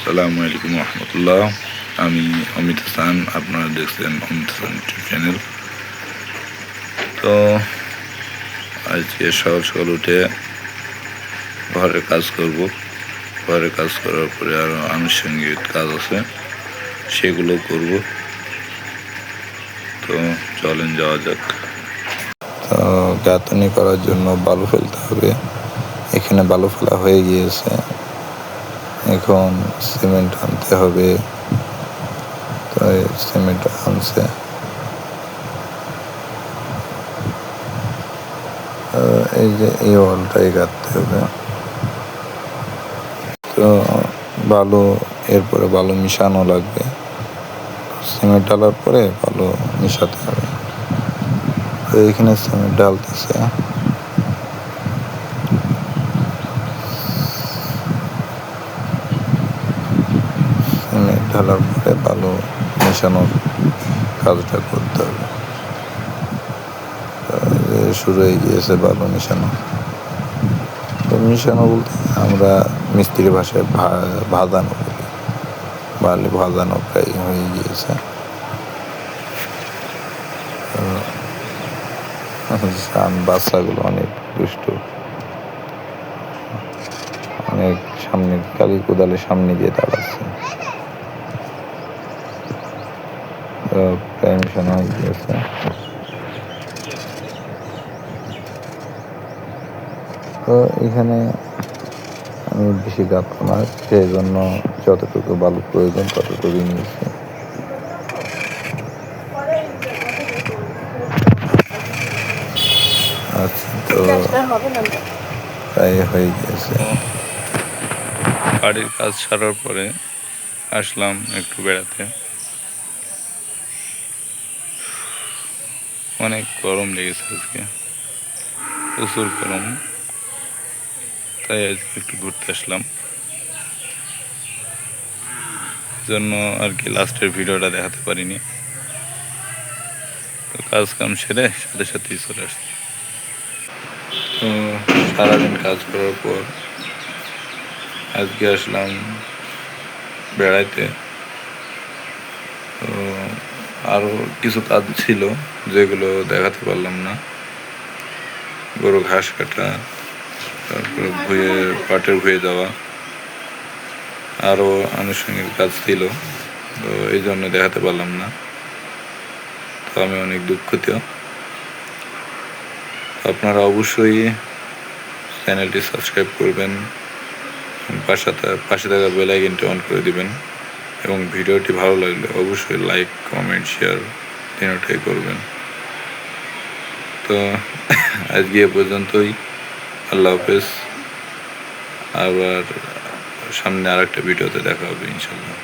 আসসালামু আলাইকুম রহমতুল্লাহ। আমি অমিত হাসান, আপনারা দেখছেন অমিত হাসান ইউটিউব চ্যানেল। তো আজকে সকাল সকাল উঠে ঘরের কাজ করব। ঘরের কাজ করার পরে আরও আনুষঙ্গিক কাজ আছে, সেগুলো করব। তো চলেন যাওয়া যাক। তো গাঁথনি করার জন্য বালু ফেলতে হবে। এখানে বালু ফেলা হয়ে গিয়েছে, এখন সিমেন্ট আনতে হবে। তো সিমেন্ট আনছে, এই যে এই ওয়ালটাই গাঁথতে হবে। তো বালু, এরপরে বালু মিশানো লাগবে। সিমেন্ট ঢালার পরে বালু মিশাতে হবে। তো এখানে সিমেন্ট ঢালতেছে। সিমেন্ট ঢালার পরে বালু মিশানোর কাজটা করতে হবে। শুরু হয়ে গিয়েছে বালু মিশানো। তো মিশানো বলতে আমরা মিস্ত্রি ভাষায় ভাজানো বলি। বালি ভাজানো প্রায় হয়ে গিয়েছে। বাচ্চাগুলো অনেক দুষ্টু, অনেক সামনে কালি কোদালের সামনে গিয়ে দাঁড়াচ্ছে। প্রায় মিশানো হয়ে গিয়েছে। তো এখানে আমি বেশি গাঁথব না, সেই জন্য যতটুকু বালু প্রয়োজন ততটুকুই নিয়েছি। আচ্ছা, তো প্রায় হয়ে গিয়েছে। বাড়ির কাজ সারার পরে আসলাম একটু বেড়াতে। অনেক গরম লেগেছে আজকে, প্রচুর গরম, তাই আজকে একটু ঘুরতে আসলাম। জন্য আর কি লাস্টের ভিডিওটা দেখাতে পারিনি। তো কাজ কাম সেরে সাথে সাথেই চলে আসছি। তো সারাদিন কাজ করার পর আজকে আসলাম বেড়াইতে। তো আরও কিছু কাজ ছিল যেগুলো দেখাতে পারলাম না। গরু ঘাস কাটা, তারপরে পাটের ভুঁয়ে দেওয়া, আরও আনুষঙ্গিক কাজ ছিল, তো এই জন্য দেখাতে পারলাম না। তো আমি অনেক দুঃখিত। আপনারা অবশ্যই চ্যানেলটি সাবস্ক্রাইব করবেন, পাশে থাকা বেল আইকনটি অন করে দিবেন, এবং ভিডিওটি ভালো লাগলে অবশ্যই লাইক, কমেন্ট, শেয়ার তিনটাই করবেন। তো আজকে এ পর্যন্তই। আল্লাহ হাফেজ। আবার সামনে আরেকটা ভিডিওতে দেখা হবে ইনশাল্লাহ।